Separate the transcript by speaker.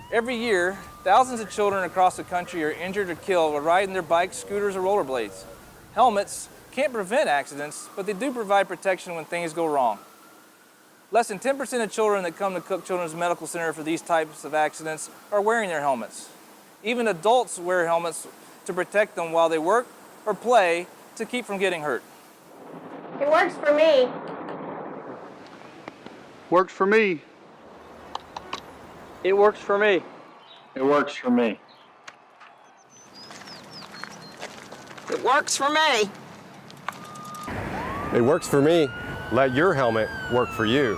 Speaker 1: Every year, thousands of children across the country are injured or killed while riding their bikes, scooters, or rollerblades. Helmets can't prevent accidents, but they do provide protection when things go wrong. Less than 10% of children that come to Cook Children's Medical Center for these types of accidents are wearing their helmets. Even adults wear helmets to protect them while they work or play to keep from getting hurt.
Speaker 2: It works for me.
Speaker 3: Works for me.
Speaker 4: It works for me.
Speaker 5: It works for me.
Speaker 2: It works for me.
Speaker 6: It works for me. Let your helmet work for you.